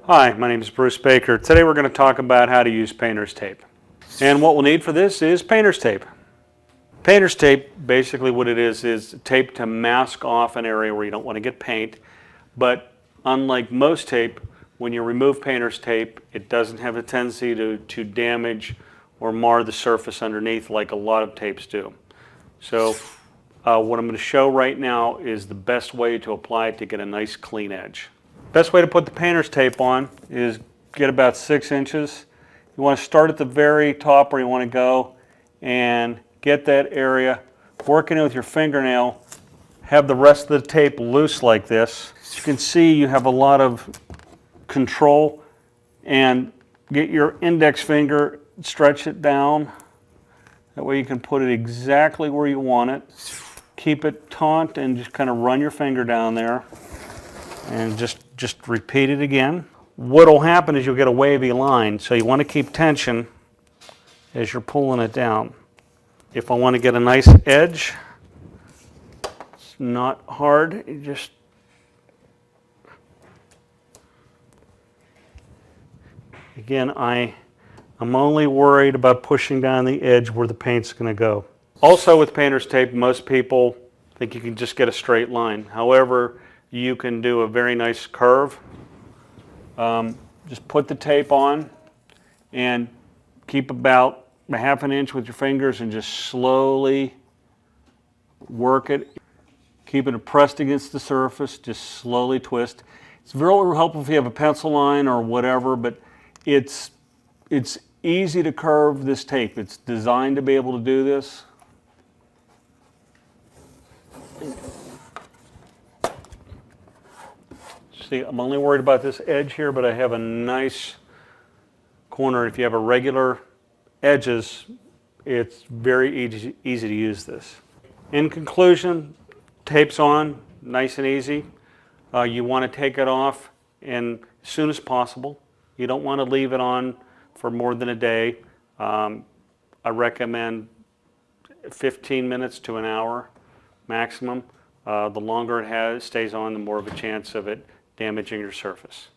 Hi, my name is Bruce Baker. Today we're going to talk about how to use painter's tape. And what we'll need for this is painter's tape. Painter's tape, basically what it is tape to mask off an area where you don't want to get paint. But unlike most tape, when you remove painter's tape, it doesn't have a tendency to damage or mar the surface underneath like a lot of tapes do. So what I'm going to show right now is the best way to apply it to get a nice clean edge. Best way to put the painter's tape on is get about 6 inches. You want to start at the very top where you want to go and get that area, working it with your fingernail, have the rest of the tape loose like this. As you can see, you have a lot of control, and get your index finger, stretch it down. That way you can put it exactly where you want it. Keep it taut and just kind of run your finger down there and just repeat it again. What will happen is you'll get a wavy line, so you want to keep tension as you're pulling it down. If I want to get a nice edge, it's not hard. You just again, I'm only worried about pushing down the edge where the paint's going to go. Also with painter's tape, most people think you can just get a straight line. However, you can do a very nice curve. Just put the tape on and keep about a half an inch with your fingers and just slowly work it. Keep it pressed against the surface, just slowly twist. It's very helpful if you have a pencil line or whatever, but it's easy to curve this tape. It's designed to be able to do this. See, I'm only worried about this edge here, but I have a nice corner. If you have irregular edges, it's very easy to use this. In conclusion, tape's on, nice and easy. You want to take it off as soon as possible. You don't want to leave it on for more than a day. I recommend 15 minutes to an hour maximum. The longer it stays on, the more of a chance of it damaging your surface.